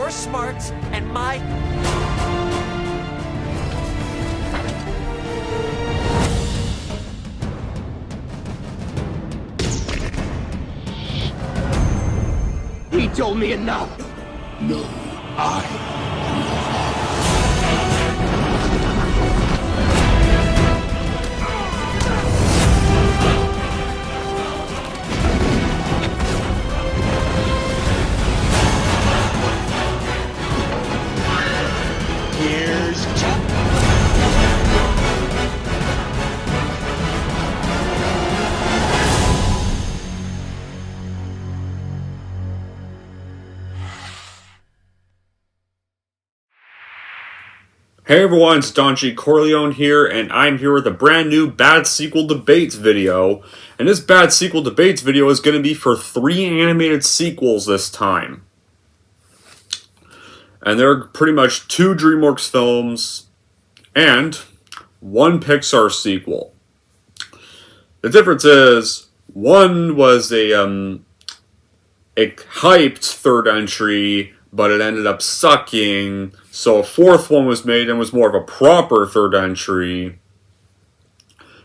your smarts and my... He told me enough. No, I. Here's Chuck. Hey everyone, it's Don G. Corleone here, and I'm here with a brand new Bad Sequel Debates video. And this Bad Sequel Debates video is going to be for 3 animated sequels this time. And they're pretty much 2 DreamWorks films and 1 Pixar sequel. The difference is, one was a hyped third entry, but it ended up sucking, so a 4th one was made and was more of a proper third entry.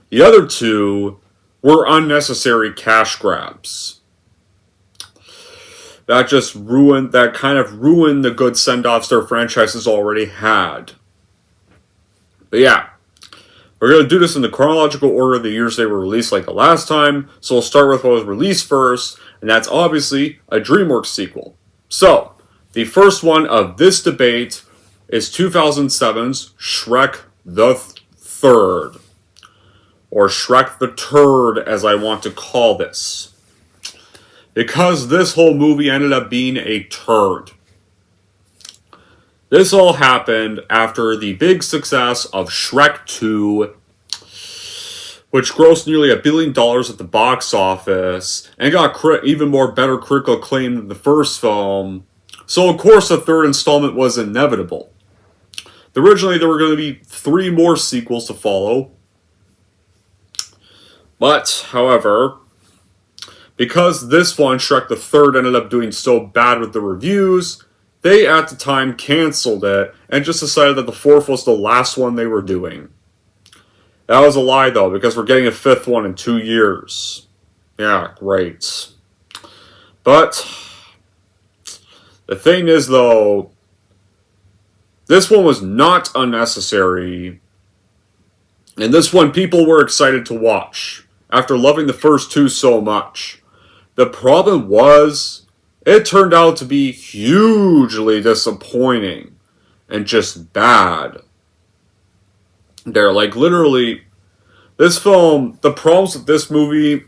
The other 2 were unnecessary cash grabs. That kind of ruined the good send-offs their franchises already had. But yeah, we're going to do this in the chronological order of the years they were released like the last time, so we'll start with what was released first, and that's obviously a DreamWorks sequel. So, the first one of this debate is 2007's Shrek the Third. Or Shrek the Turd, as I want to call this. Because this whole movie ended up being a turd. This all happened after the big success of Shrek 2, which grossed nearly $1 billion at the box office, and got even more better critical acclaim than the first film. So of course the third installment was inevitable. Originally there were going to be 3 more sequels to follow. But, however, because this one, Shrek the Third, ended up doing so bad with the reviews, they at the time canceled it and just decided that the 4th was the last one they were doing. That was a lie though, because we're getting a 5th one in 2 years. Yeah, great. But the thing is, though, this one was not unnecessary, and this one people were excited to watch, after loving the first 2 so much. The problem was, it turned out to be hugely disappointing, and just bad. They're like, literally, this film, the problems with this movie,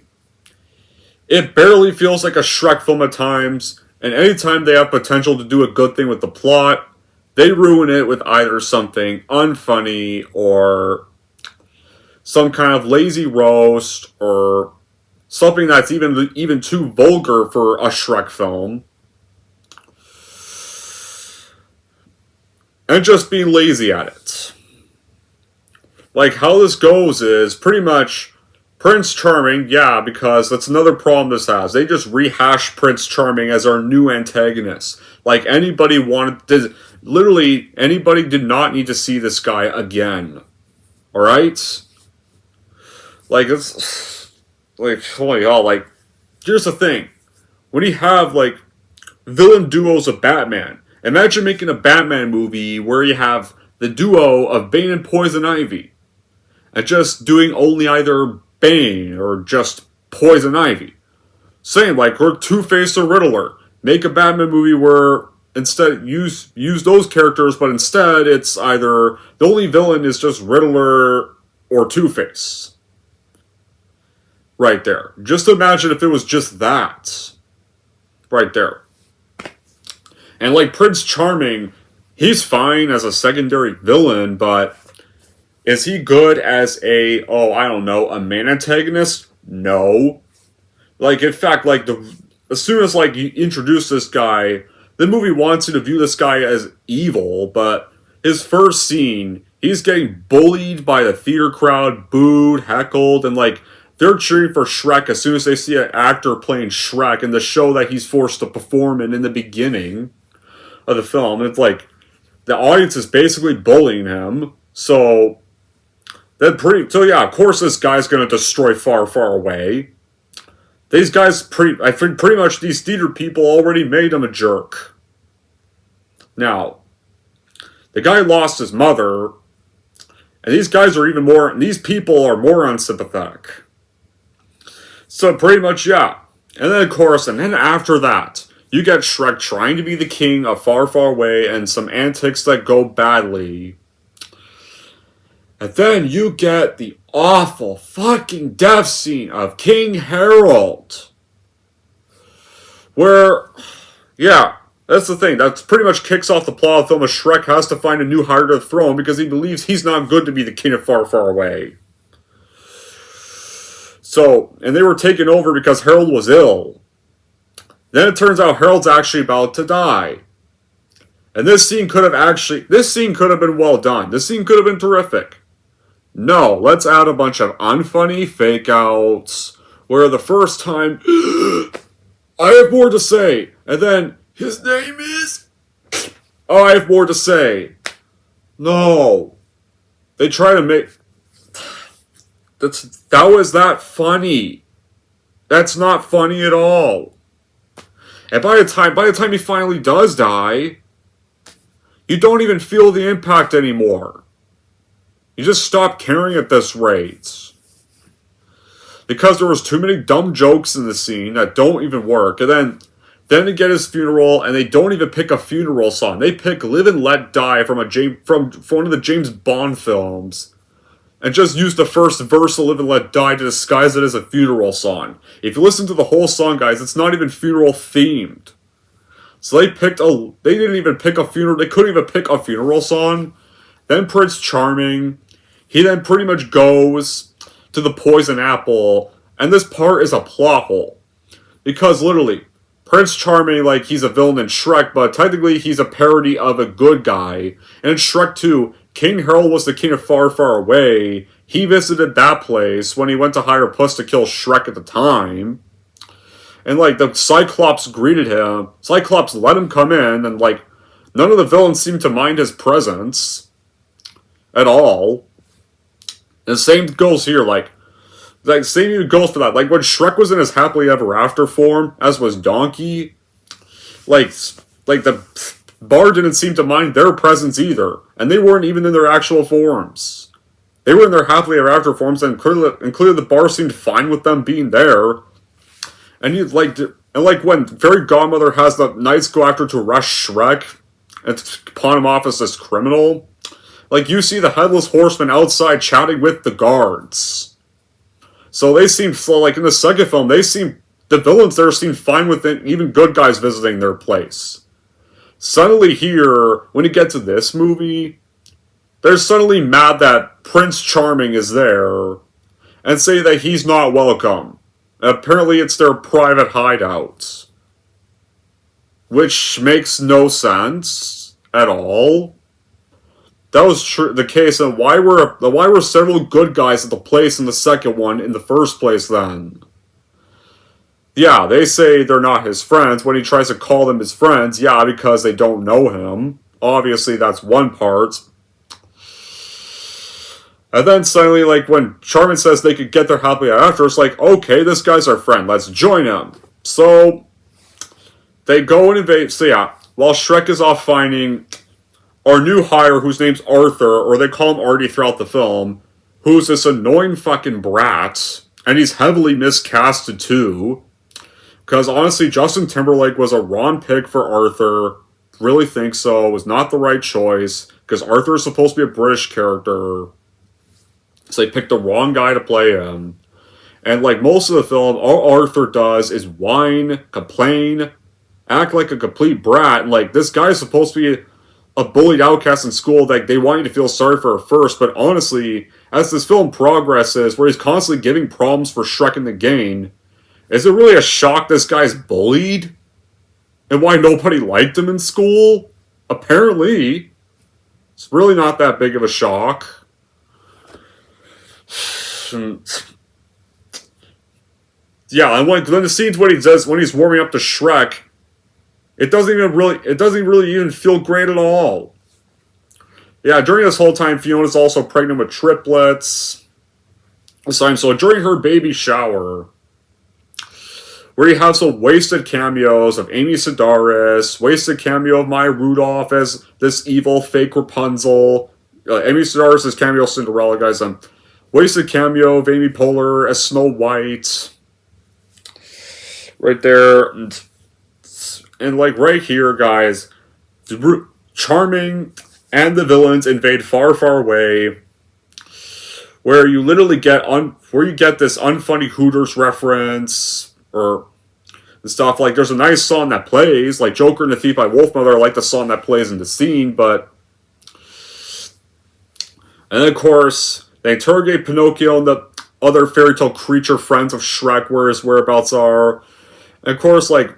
it barely feels like a Shrek film at times, and anytime they have potential to do a good thing with the plot, they ruin it with either something unfunny or some kind of lazy roast or something that's even too vulgar for a Shrek film. And just being lazy at it. Like, how this goes is pretty much Prince Charming, yeah, because that's another problem this has. They just rehashed Prince Charming as our new antagonist. Like, literally, anybody did not need to see this guy again. Alright? Like, it's, like, holy hell, like, here's the thing. When you have, like, villain duos of Batman, imagine making a Batman movie where you have the duo of Bane and Poison Ivy. And just doing only either Bane or just Poison Ivy. Same, like, or Two-Face or Riddler. Make a Batman movie where instead use those characters, but instead it's either the only villain is just Riddler or Two-Face. Right there. Just imagine if it was just that. Right there. And like Prince Charming, he's fine as a secondary villain, but is he good as a, a main antagonist? No. Like, in fact, like, as soon as, like, you introduce this guy, the movie wants you to view this guy as evil, but his first scene, he's getting bullied by the theater crowd, booed, heckled, and, like, they're cheering for Shrek as soon as they see an actor playing Shrek in the show that he's forced to perform in the beginning. of the film. And it's like the audience is basically bullying him. So yeah, of course this guy's gonna destroy Far, Far Away. These guys I think pretty much these theater people already made him a jerk. Now, the guy lost his mother, and these people are more unsympathetic. So pretty much, yeah. And then of course, and then after that, you get Shrek trying to be the king of Far, Far Away and some antics that go badly. And then you get the awful fucking death scene of King Harold. Where, yeah, that's the thing. That pretty much kicks off the plot of the film as Shrek has to find a new heir to the throne because he believes he's not good to be the king of Far, Far Away. So, and they were taken over because Harold was ill. Then it turns out Harold's actually about to die. And this scene could have been well done. This scene could have been terrific. No, let's add a bunch of unfunny fake outs where the first time I have more to say, and then his name is I have more to say. No. They try to make that was that funny. That's not funny at all. And by the time he finally does die, you don't even feel the impact anymore. You just stop caring at this rate. Because there was too many dumb jokes in the scene that don't even work. And then they get his funeral, and they don't even pick a funeral song. They pick Live and Let Die from one of the James Bond films. And just use the first verse of Live and Let Die to disguise it as a funeral song. If you listen to the whole song, guys, it's not even funeral themed. So they didn't even pick a funeral, they couldn't even pick a funeral song. Then Prince Charming, he then pretty much goes to the poison apple, and this part is a plot hole. Because literally, Prince Charming, like, he's a villain in Shrek, but technically he's a parody of a good guy. And in Shrek 2, King Harold was the king of Far, Far Away. He visited that place when he went to hire Puss to kill Shrek at the time. And, like, the Cyclops greeted him. Cyclops let him come in, and, like, none of the villains seemed to mind his presence at all. And the same goes here, same goes for that. Like, when Shrek was in his happily ever after form, as was Donkey, like the bar didn't seem to mind their presence either. And they weren't even in their actual forms. They were in their happily ever after forms, and clearly the bar seemed fine with them being there. And when Fairy Godmother has the knights go after to arrest Shrek and pawn him off as this criminal, like, you see the Headless Horseman outside chatting with the guards. So they seem, like, in the second film, the villains there seem fine with it, even good guys visiting their place. Suddenly here, when you get to this movie, they're suddenly mad that Prince Charming is there, and say that he's not welcome. And apparently it's their private hideout. Which makes no sense at all. That was the case, and why were several good guys at the place in the second one in the first place then? Yeah, they say they're not his friends when he tries to call them his friends. Yeah, because they don't know him. Obviously, that's one part. And then suddenly, like, when Charmin says they could get their happily ever after, it's like, okay, this guy's our friend, let's join him. So, they go and invade, so yeah, while Shrek is off finding our new hire, whose name's Arthur, or they call him Artie throughout the film, who's this annoying fucking brat, and he's heavily miscasted too, because honestly, Justin Timberlake was a wrong pick for Arthur, really think so, was not the right choice, because Arthur is supposed to be a British character, so they picked the wrong guy to play him. And like most of the film, all Arthur does is whine, complain, act like a complete brat, and like this guy's supposed to be a bullied outcast in school that they want you to feel sorry for at first, but honestly, as this film progresses, where he's constantly giving problems for Shrek and the gang, is it really a shock this guy's bullied? And why nobody liked him in school? Apparently. It's really not that big of a shock. Yeah, and then the scenes when he does, when he's warming up to Shrek, it doesn't really even feel great at all. Yeah, during this whole time, Fiona's also pregnant with triplets. So during her baby shower, where you have some wasted cameos of Amy Sedaris, wasted cameo of Maya Rudolph as this evil fake Rapunzel, Amy Sedaris' cameo Cinderella, guys, wasted cameo of Amy Poehler as Snow White, right there, and like right here, guys, Charming and the villains invade Far, Far Away, where you literally get this unfunny Hooters reference, or stuff. Like, there's a nice song that plays, like Joker and the Thief by Wolfmother. I like the song that plays in the scene, but... And then, of course, they interrogate Pinocchio and the other fairy tale creature friends of Shrek, where his whereabouts are. And of course, even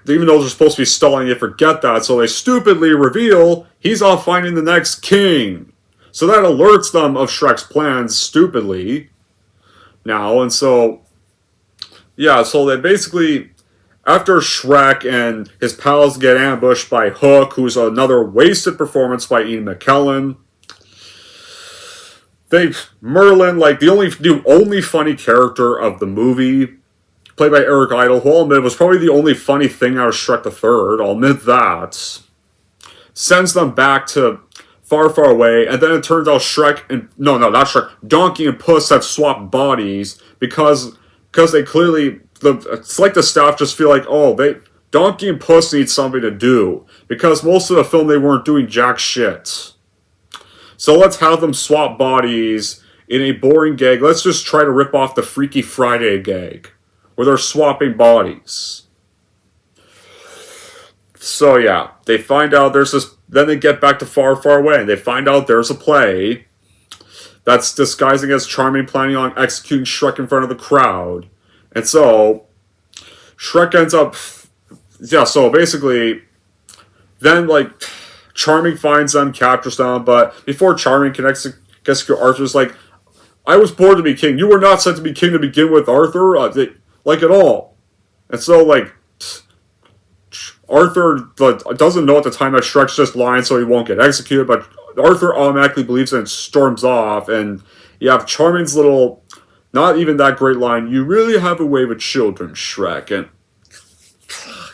though they're supposed to be stalling, they forget that, so they stupidly reveal he's off finding the next king. So that alerts them of Shrek's plans, stupidly. Now, and so... Yeah, so they basically, after Shrek and his pals get ambushed by Hook, who's another wasted performance by Ian McKellen, Merlin, like the only funny character of the movie, played by Eric Idle, who I'll admit was probably the only funny thing out of Shrek the Third, I'll admit that, sends them back to Far, Far Away, and then it turns out Donkey and Puss have swapped bodies because they clearly, it's like the staff just feel like, Donkey and Puss need something to do. Because most of the film they weren't doing jack shit. So let's have them swap bodies in a boring gag. Let's just try to rip off the Freaky Friday gag, where they're swapping bodies. So yeah, they find out then they get back to Far, Far Away, and they find out there's a play that's disguising as Charming, planning on executing Shrek in front of the crowd. And so, Shrek ends up... Yeah, so basically, then, Charming finds them, captures them, but before Charming can execute Arthur's like, I was born to be king. You were not sent to be king to begin with, Arthur. At all. And so, Arthur doesn't know at the time that Shrek's just lying so he won't get executed, but Arthur automatically believes it and storms off, and you have Charming's little, not even that great line, you really have a way with children, Shrek, and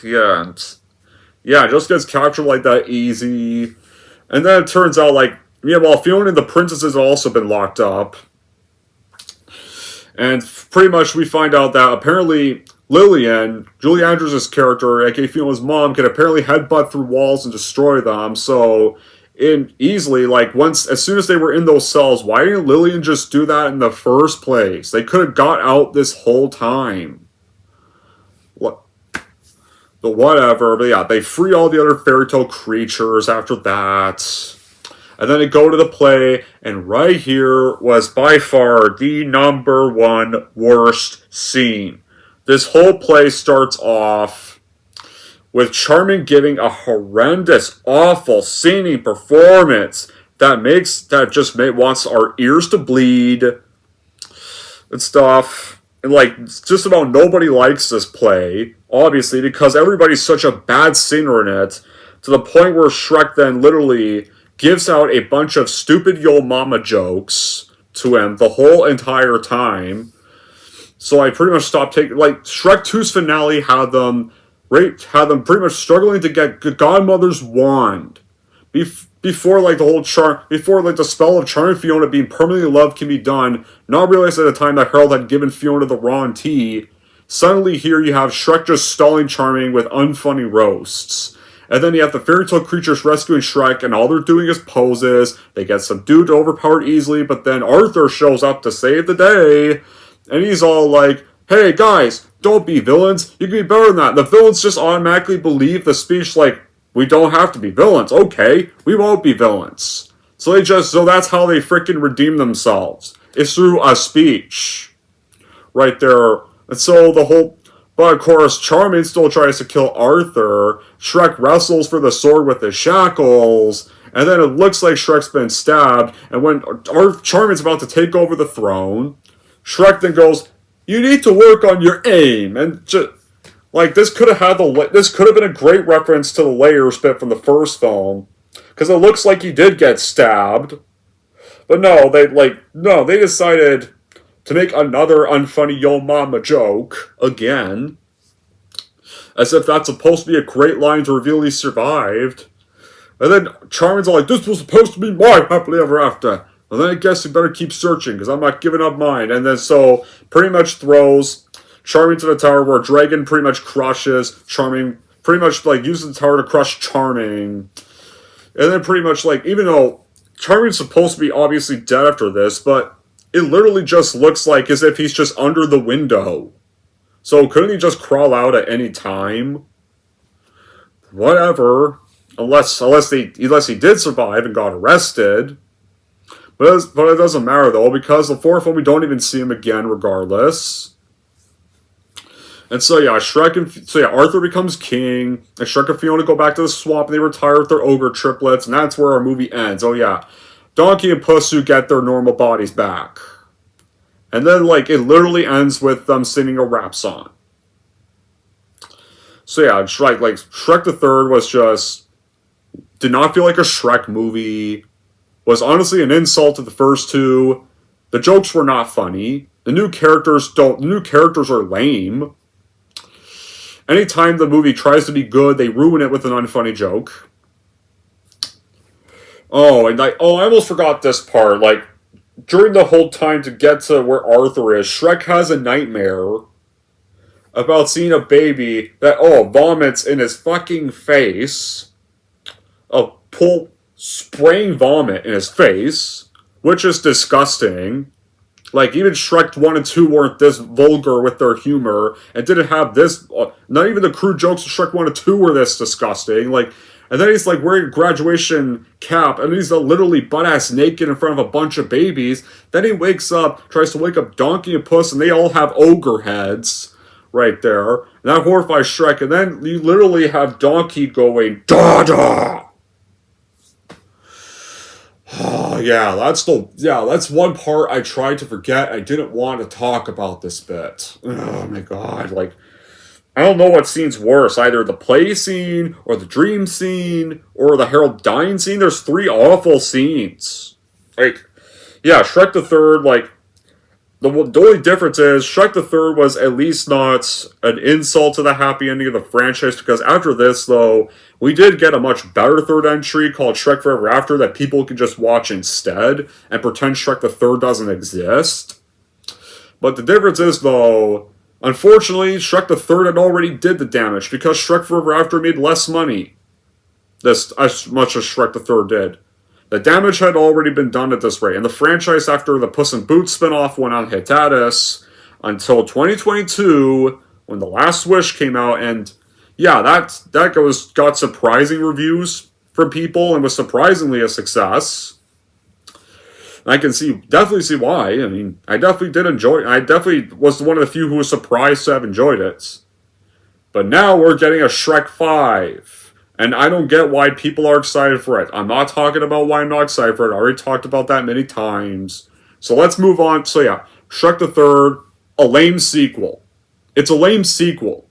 it just gets captured like that easy, and then it turns out, Fiona and the princesses have also been locked up, and pretty much we find out that apparently Lillian, Julie Andrews' character, aka Fiona's mom, can apparently headbutt through walls and destroy them, so... as soon as they were in those cells, why didn't Lillian just do that in the first place? They could have got out this whole time. But whatever, but yeah, they free all the other fairy tale creatures after that. And then they go to the play, and right here was by far the #1 worst scene. This whole play starts off with Charming giving a horrendous, awful singing performance that wants our ears to bleed and stuff. And just about nobody likes this play, obviously, because everybody's such a bad singer in it, to the point where Shrek then literally gives out a bunch of stupid yo mama jokes to him the whole entire time. So I pretty much stopped taking, Shrek 2's finale had them pretty much struggling to get Godmother's wand before the spell of Charming Fiona being permanently loved can be done, not realizing at the time that Harold had given Fiona the wrong tea. Suddenly here you have Shrek just stalling Charming with unfunny roasts. And then you have the fairy tale creatures rescuing Shrek, and all they're doing is poses. They get subdued, overpowered easily, but then Arthur shows up to save the day, and he's all like, hey guys, don't be villains, you can be better than that. The villains just automatically believe the speech we don't have to be villains. Okay, we won't be villains. So that's how they freaking redeem themselves. It's through a speech. Right there. And so but of course, Charming still tries to kill Arthur. Shrek wrestles for the sword with the shackles. And then it looks like Shrek's been stabbed. And when Charming's about to take over the throne, Shrek then goes, you need to work on your aim. And Like, this could have been a great reference to the layers bit from the first film, because it looks like he did get stabbed. But no, they decided to make another unfunny yo mama joke again, as if that's supposed to be a great line to reveal he survived. And then Charming's all like, this was supposed to be my happily ever after. Well, then I guess you better keep searching, because I'm not giving up mine. And then so, pretty much throws Charming to the tower, where Dragon pretty much crushes Charming, pretty much, like, uses the tower to crush Charming. And then pretty much, like, even though Charming's supposed to be obviously dead after this, but it literally just looks like as if he's just under the window. So couldn't he just crawl out at any time? Whatever. Unless he did survive and got arrested. But it doesn't matter, though, because the fourth one, we don't even see him again, regardless. And so, yeah, Arthur becomes king, and Shrek and Fiona go back to the swamp, and they retire with their ogre triplets, and that's where our movie ends. Oh, yeah. Donkey and Pussy get their normal bodies back. And then, like, it literally ends with them singing a rap song. So, yeah, Shrek the Third was just... did not feel like a Shrek movie. Was honestly an insult to the first two. The jokes were not funny. The new characters are lame. Anytime the movie tries to be good, they ruin it with an unfunny joke. I almost forgot this part. Like, during the whole time to get to where Arthur is, Shrek has a nightmare about seeing a baby that, vomits in his fucking face. Spraying vomit in his face, which is disgusting. Like, even Shrek 1 and 2 weren't this vulgar with their humor, and didn't have this, not even the crude jokes of Shrek 1 and 2 were this disgusting. Like, and then he's, like, wearing a graduation cap, and he's literally butt-ass naked in front of a bunch of babies. Then he wakes up, tries to wake up Donkey and Puss, and they all have ogre heads right there. And that horrifies Shrek, and then you literally have Donkey going, da-da! That's one part I tried to forget. I didn't want to talk about this bit. Oh my god, like, I don't know what scene's worse, either the play scene, or the dream scene, or the Harold dying scene. There's 3 awful scenes. Like, yeah, Shrek the Third, like, the only difference is, Shrek the Third was at least not an insult to the happy ending of the franchise, because after this, though, we did get a much better third entry called Shrek Forever After that people can just watch instead, and pretend Shrek the Third doesn't exist. But the difference is, though, unfortunately, Shrek the Third had already did the damage, because Shrek Forever After made less money. As much as Shrek the Third did. The damage had already been done at this rate, and the franchise after the Puss in Boots spinoff went on hiatus until 2022, when The Last Wish came out, and yeah, that got surprising reviews from people and was surprisingly a success. And I can definitely see why. I mean, I definitely did enjoy it. I definitely was one of the few who was surprised to have enjoyed it. But now we're getting a Shrek 5. And I don't get why people are excited for it. I'm not talking about why I'm not excited for it. I already talked about that many times. So let's move on. So yeah, Shrek the Third, a lame sequel. It's a lame sequel.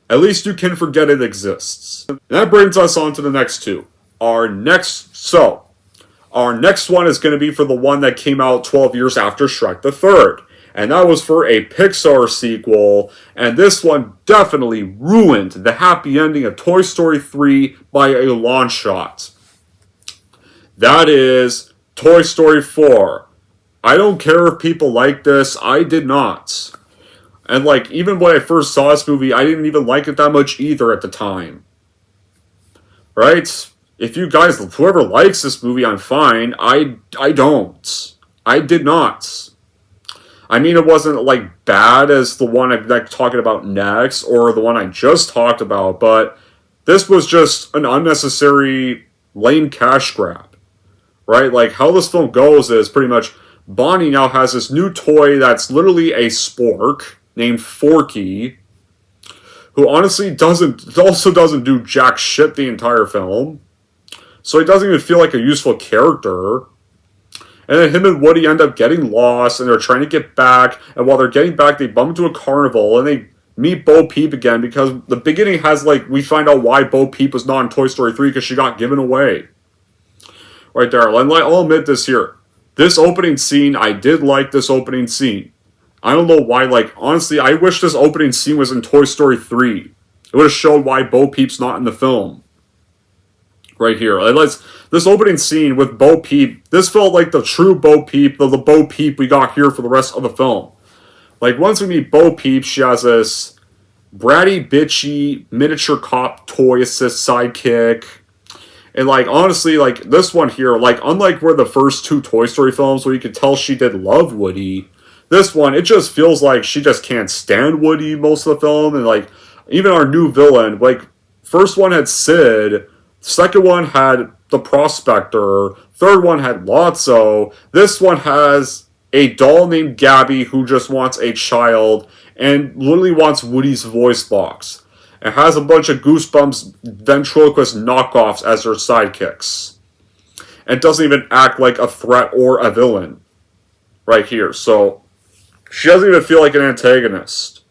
At least you can forget it exists. And that brings us on to the next two. Our next one is going to be for the one that came out 12 years after Shrek the Third. And that was for a Pixar sequel, and this one definitely ruined the happy ending of Toy Story 3 by a long shot. That is Toy Story 4. I don't care if people like this, I did not. And like, even when I first saw this movie, I didn't even like it that much either at the time. Right? If you guys, whoever likes this movie, I'm fine. I don't. I did not. I mean, it wasn't, like, bad as the one I'm talking about next, or the one I just talked about, but this was just an unnecessary, lame cash grab. Right? Like, how this film goes is pretty much, Bonnie now has this new toy that's literally a spork, named Forky, who honestly also doesn't do jack shit the entire film. So he doesn't even feel like a useful character. And then him and Woody end up getting lost, and they're trying to get back, and while they're getting back, they bump into a carnival, and meet Bo Peep again, because the beginning has, like, we find out why Bo Peep was not in Toy Story 3, because she got given away. Right there. And I'll admit this here. This opening scene, I did like this opening scene. I don't know why, like, honestly, I wish this opening scene was in Toy Story 3. It would have showed why Bo Peep's not in the film. Right here. This opening scene with Bo Peep, this felt like the true Bo Peep, the Bo Peep we got here for the rest of the film. Like, once we meet Bo Peep, she has this bratty, bitchy, miniature cop toy assist sidekick. And, like, honestly, like, this one here, like, unlike where the first two Toy Story films where you could tell she did love Woody, this one, it just feels like she just can't stand Woody most of the film. And, like, even our new villain, like, first one had Sid, second one had the Prospector, third one had Lotso, this one has a doll named Gabby who just wants a child and literally wants Woody's voice box. It has a bunch of Goosebumps ventriloquist knockoffs as her sidekicks. And doesn't even act like a threat or a villain. Right here. So, she doesn't even feel like an antagonist.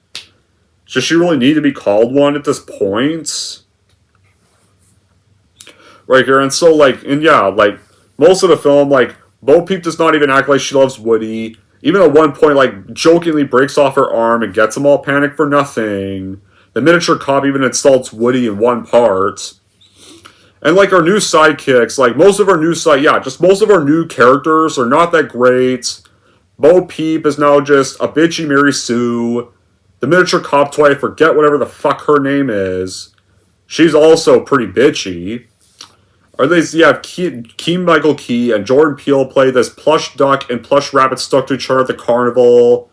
Does she really need to be called one at this point? Right here. And so, like, and yeah, like, most of the film, like, Bo Peep does not even act like she loves Woody. Even at one point, like, jokingly breaks off her arm and gets them all panicked for nothing. The miniature cop even insults Woody in one part. And, like, our new sidekicks, like, most of our new characters are not that great. Bo Peep is now just a bitchy Mary Sue. The miniature cop toy, I forget whatever the fuck her name is. She's also pretty bitchy. Or they have Michael Key and Jordan Peele play this plush duck and plush rabbit stuck to each other at the carnival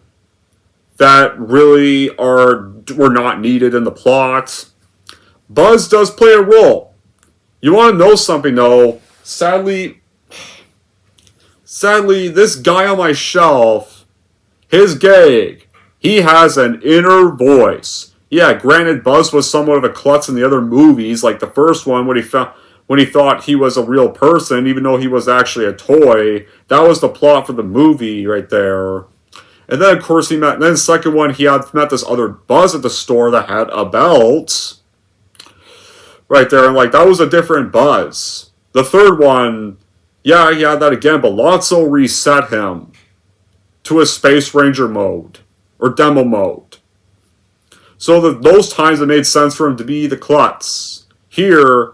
that really were not needed in the plot. Buzz does play a role. You want to know something, though? Sadly, this guy on my shelf, his gag, he has an inner voice. Yeah, granted, Buzz was somewhat of a klutz in the other movies, like the first one when he thought he was a real person, even though he was actually a toy. That was the plot for the movie right there. And then, of course, then the second one, he had met this other Buzz at the store that had a belt. Right there, and, like, that was a different Buzz. The third one, yeah, he had that again, but Lotso reset him to a Space Ranger mode, or demo mode. So those times it made sense for him to be the klutz. Here,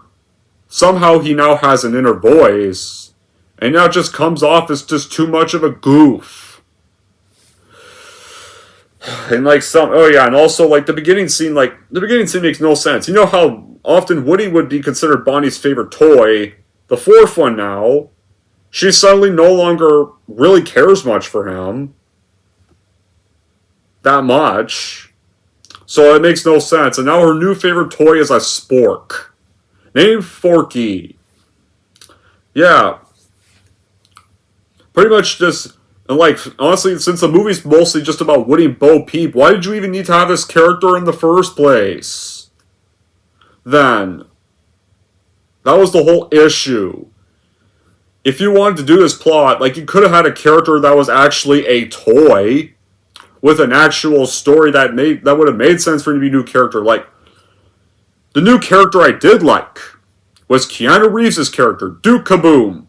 somehow he now has an inner voice, and now it just comes off as just too much of a goof. And and also, like, the beginning scene makes no sense. You know how often Woody would be considered Bonnie's favorite toy? The fourth one now, she suddenly no longer really cares much for him. That much. So it makes no sense. And now her new favorite toy is a spork. Named Forky. Yeah. Pretty much just, and, like, honestly, since the movie's mostly just about Woody and Bo Peep, why did you even need to have this character in the first place? Then. That was the whole issue. If you wanted to do this plot, like, you could have had a character that was actually a toy with an actual story that would have made sense for him to be a new character. Like, the new character I did like was Keanu Reeves' character, Duke Kaboom.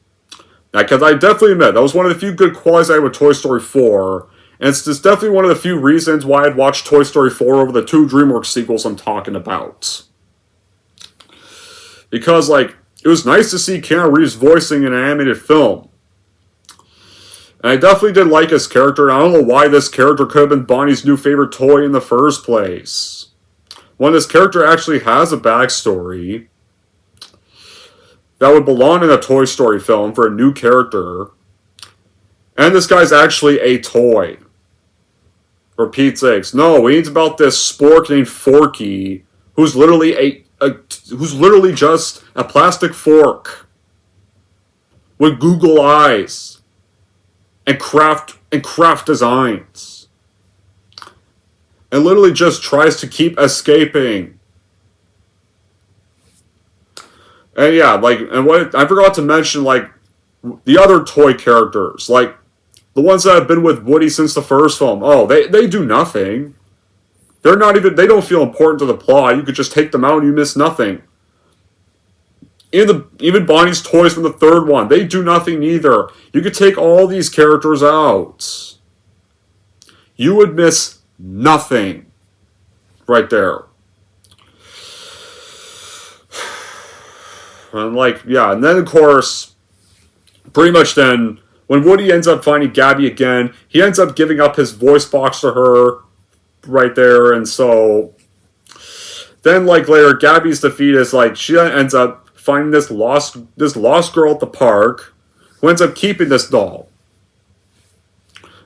Now, because I definitely admit, that was one of the few good qualities I had with Toy Story 4, and it's just definitely one of the few reasons why I'd watch Toy Story 4 over the two DreamWorks sequels I'm talking about. Because, like, it was nice to see Keanu Reeves voicing an animated film. And I definitely did like his character, and I don't know why this character could have been Bonnie's new favorite toy in the first place. When this character actually has a backstory that would belong in a Toy Story film for a new character, and this guy's actually a toy. For Pete's sakes. No, it's about this spork named Forky, who's literally just a plastic fork with Google eyes and craft designs. And literally just tries to keep escaping. And yeah, like, and what I forgot to mention, like, the other toy characters, like, the ones that have been with Woody since the first film. Oh, they do nothing. They're not even, they don't feel important to the plot. You could just take them out and you miss nothing. Even Bonnie's toys from the third one, they do nothing either. You could take all these characters out. You would miss nothing. Right there. And like, yeah, and then of course, pretty much then, when Woody ends up finding Gabby again, he ends up giving up his voice box to her right there, and so then like later, Gabby's defeat is like she ends up finding this lost girl at the park who ends up keeping this doll.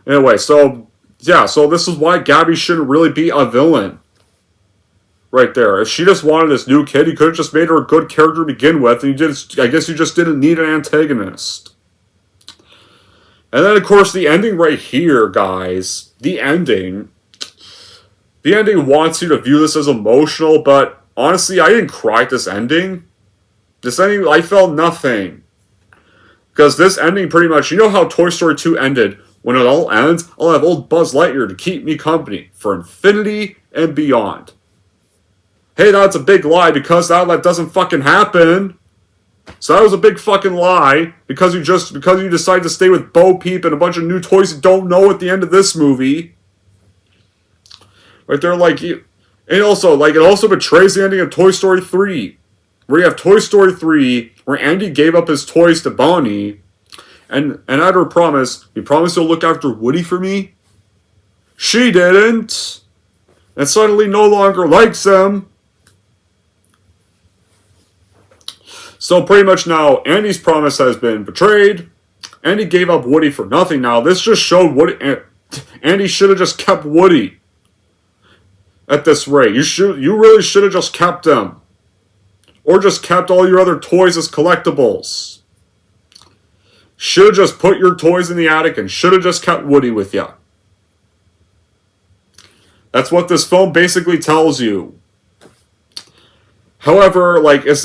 Anyway, so yeah, so this is why Gabby shouldn't really be a villain. Right there. If she just wanted this new kid, you could have just made her a good character to begin with, and I guess you just didn't need an antagonist. And then, of course, the ending right here, guys. The ending wants you to view this as emotional, but honestly, I didn't cry at this ending. This ending, I felt nothing. Because this ending pretty much, you know how Toy Story 2 ended? When it all ends, I'll have old Buzz Lightyear to keep me company for infinity and beyond. Hey, that's a big lie because that doesn't fucking happen. So that was a big fucking lie because you decide to stay with Bo Peep and a bunch of new toys you don't know at the end of this movie. Right there, like, it also betrays the ending of Toy Story 3. Where you have Toy Story 3, where Andy gave up his toys to Bonnie, and at her promise, he promised to look after Woody for me. She didn't. And suddenly no longer likes him. So pretty much now, Andy's promise has been betrayed. Andy gave up Woody for nothing now. This just showed Woody. Andy should have just kept Woody. At this rate, you really should have just kept him. Or just kept all your other toys as collectibles. Should have just put your toys in the attic and should have just kept Woody with you. That's what this film basically tells you. However, this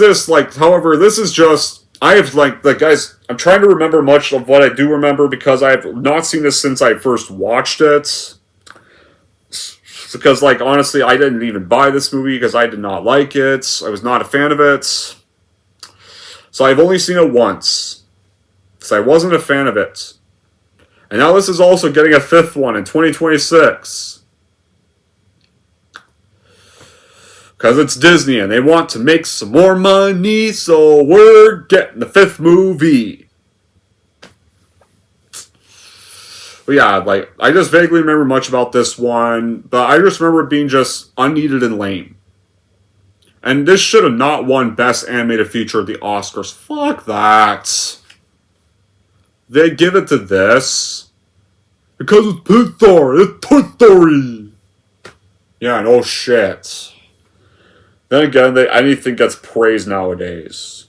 is just, guys, I'm trying to remember much of what I do remember because I have not seen this since I first watched it. Because, honestly, I didn't even buy this movie because I did not like it. I was not a fan of it. So I've only seen it once. Because I wasn't a fan of it. And now this is also getting a fifth one in 2026. Because it's Disney and they want to make some more money, so we're getting the fifth movie. But yeah, I just vaguely remember much about this one, but I just remember it being just unneeded and lame. And this should have not won Best Animated Feature at the Oscars. Fuck that. They give it to this. Because it's Pixar, it's Toy Story. Yeah, no shit. Then again, anything gets praised nowadays.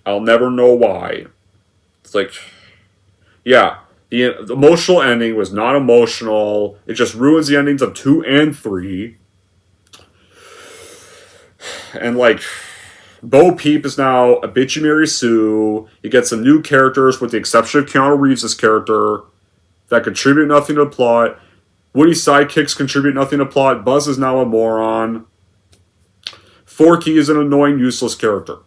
I'll never know why. It's yeah, the emotional ending was not emotional. It just ruins the endings of 2 and 3. And Bo Peep is now a bitchy Mary Sue. You get some new characters with the exception of Keanu Reeves' character that contribute nothing to the plot. Woody's sidekicks contribute nothing to the plot. Buzz is now a moron. Forky is an annoying, useless character.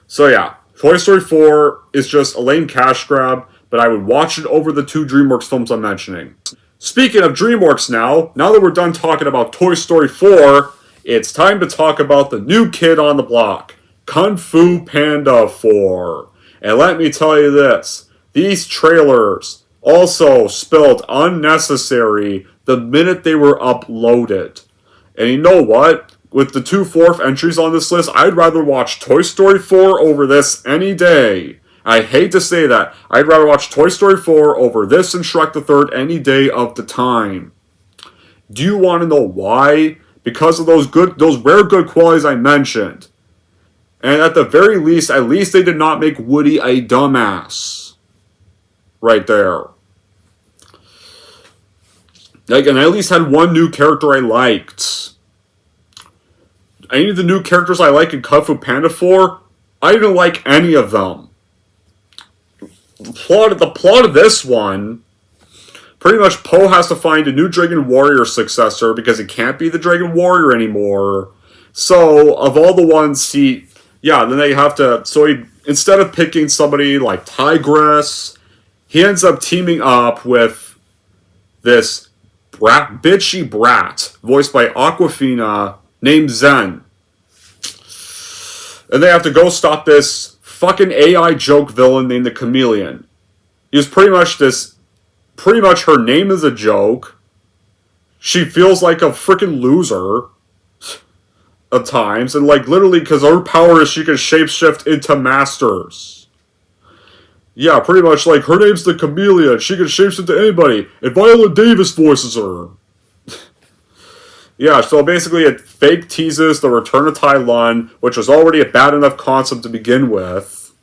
So yeah, Toy Story 4 is just a lame cash grab, but I would watch it over the 2 DreamWorks films I'm mentioning. Speaking of DreamWorks now that we're done talking about Toy Story 4, it's time to talk about the new kid on the block, Kung Fu Panda 4. And let me tell you this, these trailers also spelled unnecessary the minute they were uploaded. And you know what? With the 2 fourth entries on this list, I'd rather watch Toy Story 4 over this any day. I hate to say that. I'd rather watch Toy Story 4 over this and Shrek the Third any day of the time. Do you want to know why? Because of those rare good qualities I mentioned. And at the very least, they did not make Woody a dumbass. Right there. And I at least had one new character I liked. Any of the new characters I like in Kung Fu Panda 4, I didn't like any of them. The plot of this one pretty much Poe has to find a new Dragon Warrior successor because he can't be the Dragon Warrior anymore. So, of all the ones then they have to, instead of picking somebody like Tigress, he ends up teaming up with this bitchy brat, voiced by Aquafina, named Zen. And they have to go stop this fucking AI joke villain named the Chameleon. He's pretty much her name is a joke. She feels like a freaking loser at times, and like literally because her power is she can shapeshift into masters. Yeah, pretty much like her name's the Chameleon. She can shapeshift into anybody. And Viola Davis voices her. Yeah, so basically it fake teases the return of Tai Lun, which was already a bad enough concept to begin with.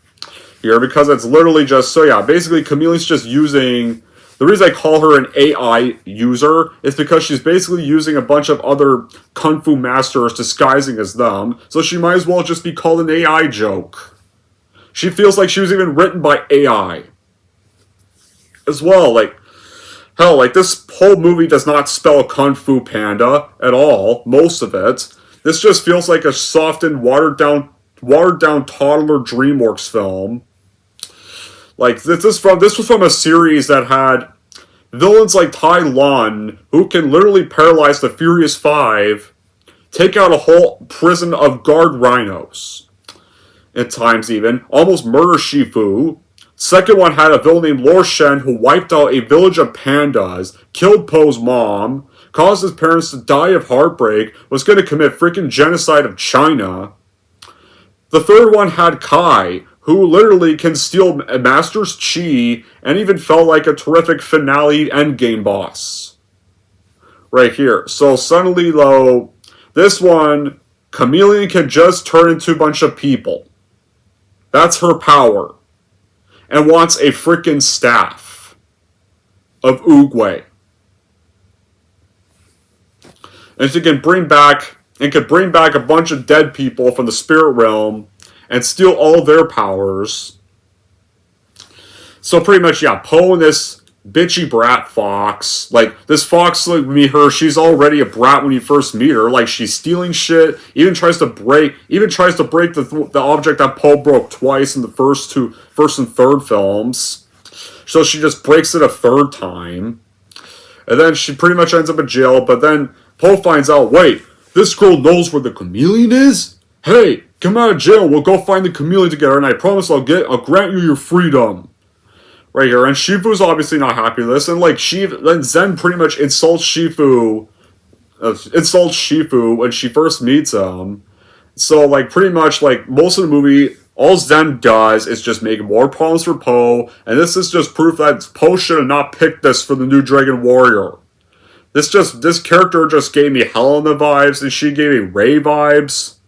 Here, because it's literally just, basically Chameleon's just using, the reason I call her an AI user is because she's basically using a bunch of other Kung Fu masters disguising as them, so she might as well just be called an AI joke. She feels like she was even written by AI. As well, hell, this whole movie does not spell Kung Fu Panda at all, most of it. This just feels like a softened, watered down toddler DreamWorks film. This was from a series that had villains like Tai Lun, who can literally paralyze the Furious Five, take out a whole prison of guard rhinos. At times even, almost murder Shifu. Second one had a villain named Lord Shen who wiped out a village of pandas, killed Poe's mom, caused his parents to die of heartbreak, was going to commit freaking genocide of China. The third one had Kai, who literally can steal a master's chi and even felt like a terrific finale endgame boss. Right here. So suddenly, though, this one, Chameleon can just turn into a bunch of people. That's her power. And wants a freaking staff of Oogway. And she can bring back a bunch of dead people from the spirit realm and steal all their powers. So pretty much, Poe and this bitchy brat fox. This fox, she's already a brat when you first meet her. She's stealing shit, even tries to break the object that Poe broke twice in the first and third films. So she just breaks it a third time. And then she pretty much ends up in jail, but then Poe finds out, wait, this girl knows where the Chameleon is? Hey, come out of jail, we'll go find the Chameleon together, and I promise I'll grant you your freedom. Right here, and Shifu's obviously not happy with this, and then Zen pretty much insults Shifu when she first meets him. So pretty much most of the movie, all Zen does is just make more problems for Poe, and this is just proof that Poe should have not picked this for the new Dragon Warrior. This character just gave me Helena vibes, and she gave me Rey vibes.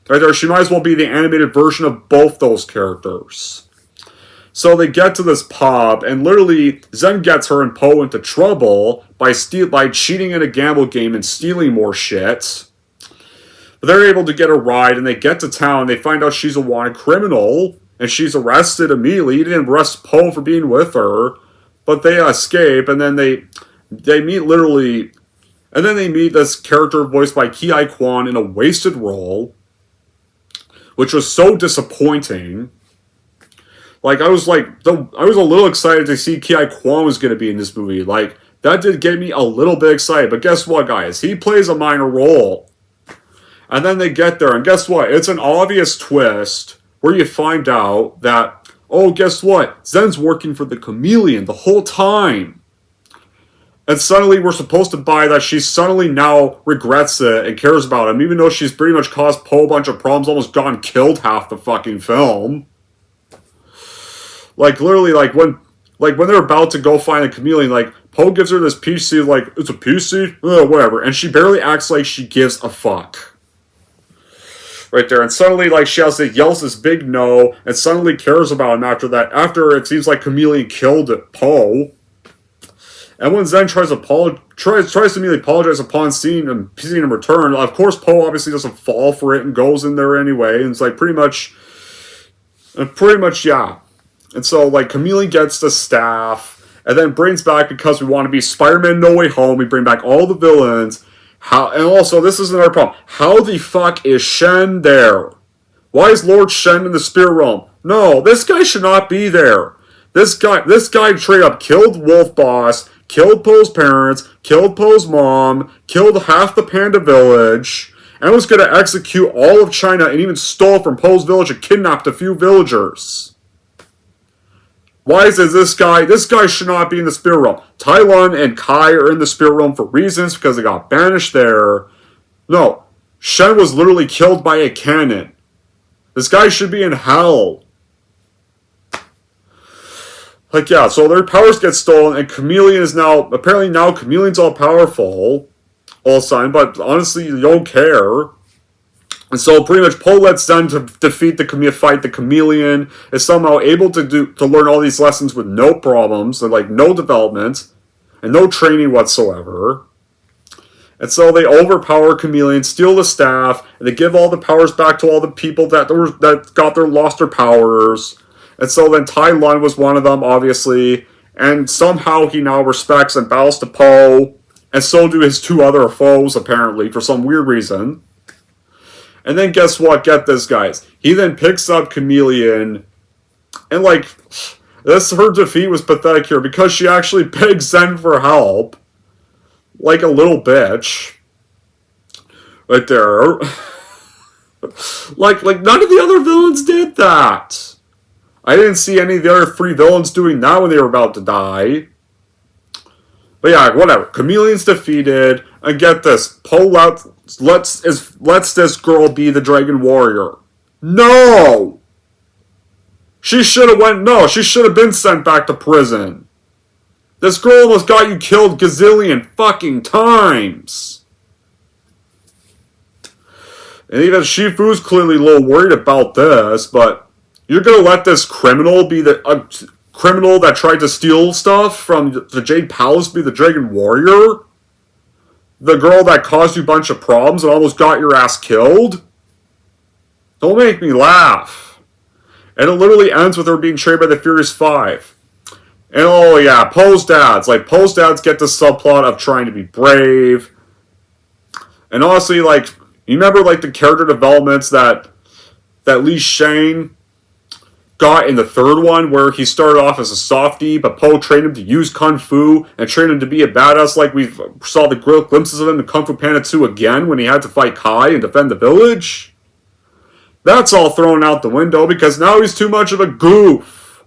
Right there, she might as well be the animated version of both those characters. So they get to this pub, and literally Zen gets her and Poe into trouble by cheating in a gamble game and stealing more shit. But they're able to get a ride, and they get to town, and they find out she's a wanted criminal, and she's arrested immediately. He didn't arrest Poe for being with her, but they escape, and then they meet this character voiced by Ki Kwan in a wasted role, which was so disappointing. I was a little excited to see Ki Kwan was going to be in this movie. That did get me a little bit excited. But guess what, guys? He plays a minor role. And then they get there, and guess what? It's an obvious twist where you find out that, oh, guess what? Zen's working for the Chameleon the whole time. And suddenly we're supposed to buy that she suddenly now regrets it and cares about him, even though she's pretty much caused Poe a bunch of problems, almost gotten killed half the fucking film. Literally, when they're about to go find a Chameleon, Poe gives her this peach seed, it's a peach seed? Whatever. And she barely acts like she gives a fuck. Right there. And suddenly, she yells this big no, and suddenly cares about him after that. After it seems like Chameleon killed Poe. And when Zen tries to immediately apologize upon seeing him return, of course Poe obviously doesn't fall for it and goes in there anyway. And it's pretty much, yeah. And so, Chameleon gets the staff, and then brings back, because we want to be Spider-Man No Way Home, we bring back all the villains. And also, this is another problem. How the fuck is Shen there? Why is Lord Shen in the spirit realm? No, this guy should not be there. This guy straight up killed Wolf Boss, killed Poe's parents, killed Poe's mom, killed half the Panda village, and was going to execute all of China, and even stole from Poe's village and kidnapped a few villagers. Why is this guy? This guy should not be in the spirit realm. Tai Lun and Kai are in the spirit realm for reasons, because they got banished there. No, Shen was literally killed by a cannon. This guy should be in hell. Like, yeah, so their powers get stolen, and Chameleon is apparently now Chameleon's all powerful, all of a sudden, but honestly, you don't care. And so pretty much Poe lets Zen to fight the Chameleon, is somehow able to learn all these lessons with no problems, and like no development, and no training whatsoever. And so they overpower Chameleon, steal the staff, and they give all the powers back to all the people that lost their powers. And so then Tai Lun was one of them, obviously, and somehow he now respects and bows to Poe, and so do his two other foes, apparently, for some weird reason. And then guess what? Get this, guys. He then picks up Chameleon, and like, her defeat was pathetic here, because she actually begs Zen for help. Like a little bitch. Right there. like none of the other villains did that. I didn't see any of the other three villains doing that when they were about to die. But yeah, whatever. Chameleon's defeated, and get this, Poe lets this girl be the Dragon Warrior. No! She should have been sent back to prison. This girl almost got you killed gazillion fucking times. And even Shifu's clearly a little worried about this, but you're gonna let this criminal be the criminal that tried to steal stuff from the Jade Palace be the Dragon Warrior? The girl that caused you a bunch of problems and almost got your ass killed? Don't make me laugh. And it literally ends with her being trained by the Furious Five. And oh yeah, Poe's dads. Like, Poe's dads get the subplot of trying to be brave. And honestly, like, you remember like the character developments that Li Shang got in the third one, where he started off as a softie, but Poe trained him to use Kung Fu and trained him to be a badass, like we saw the glimpses of him in Kung Fu Panda 2 again when he had to fight Kai and defend the village? That's all thrown out the window because now he's too much of a goof.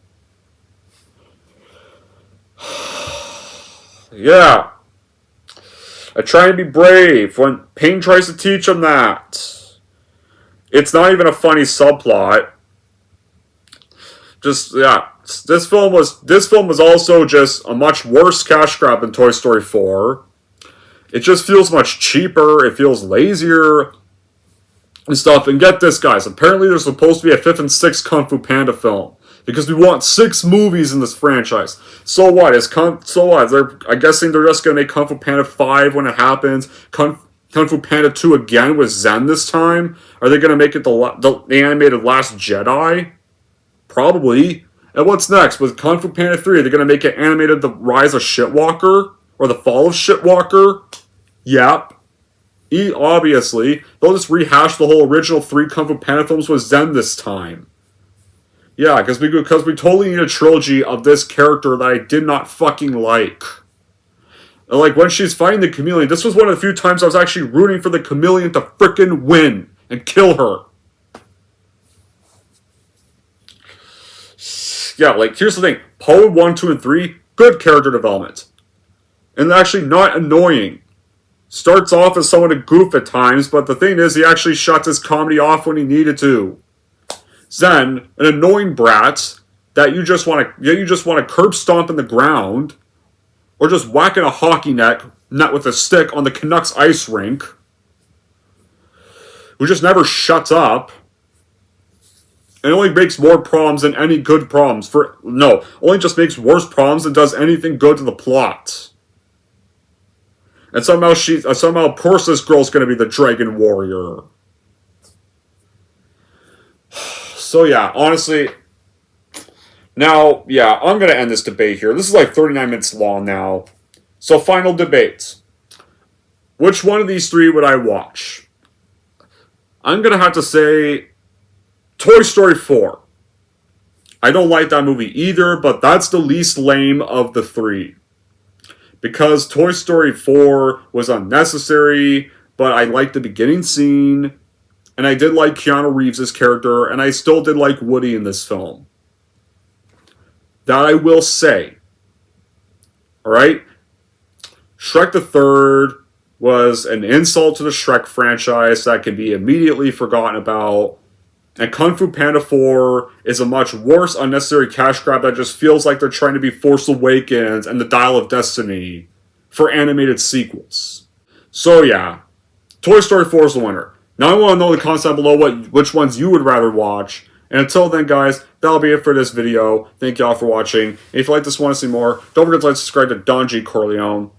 Yeah. I try and be brave when Pain tries to teach him that. It's not even a funny subplot. Just, yeah. This film was also just a much worse cash grab than Toy Story 4. It just feels much cheaper. It feels lazier and stuff. And get this, guys. Apparently there's supposed to be a 5th and 6th Kung Fu Panda film. Because we want 6 movies in this franchise. So what? I'm guessing they're just going to make Kung Fu Panda 5 when it happens. Kung Fu Panda 2 again with Zen this time? Are they going to make it the animated Last Jedi? Probably. And what's next? With Kung Fu Panda 3, are they going to make it animated The Rise of Shitwalker? Or The Fall of Shitwalker? Yep. Obviously. They'll just rehash the whole original 3 Kung Fu Panda films with Zen this time. Yeah, because we totally need a trilogy of this character that I did not fucking like. And like, when she's fighting the Chameleon, this was one of the few times I was actually rooting for the Chameleon to frickin' win and kill her. Yeah, like, here's the thing. Poe 1, 2, and 3, good character development. And actually not annoying. Starts off as someone to goof at times, but the thing is, he actually shuts his comedy off when he needed to. Zen, an annoying brat that you just want to curb stomp in the ground, or just whack in a hockey net with a stick on the Canucks ice rink, who just never shuts up, and only makes more problems than any good problems. Only just makes worse problems than does anything good to the plot. And somehow of course this girl's going to be the Dragon Warrior. So yeah, honestly, Now, yeah, I'm going to end this debate here. This is like 39 minutes long now. So, final debate. Which one of these three would I watch? I'm going to have to say Toy Story 4. I don't like that movie either, but that's the least lame of the three. Because Toy Story 4 was unnecessary, but I liked the beginning scene, and I did like Keanu Reeves' character, and I still did like Woody in this film. That I will say. Alright? Shrek the Third was an insult to the Shrek franchise that can be immediately forgotten about. And Kung Fu Panda 4 is a much worse unnecessary cash grab that just feels like they're trying to be Force Awakens and the Dial of Destiny for animated sequels. So yeah, Toy Story 4 is the winner. Now I want to know in the comments down below which ones you would rather watch. And until then, guys, that'll be it for this video. Thank y'all for watching. And if you like this and want to see more, don't forget to like, subscribe to Don G. Corleone.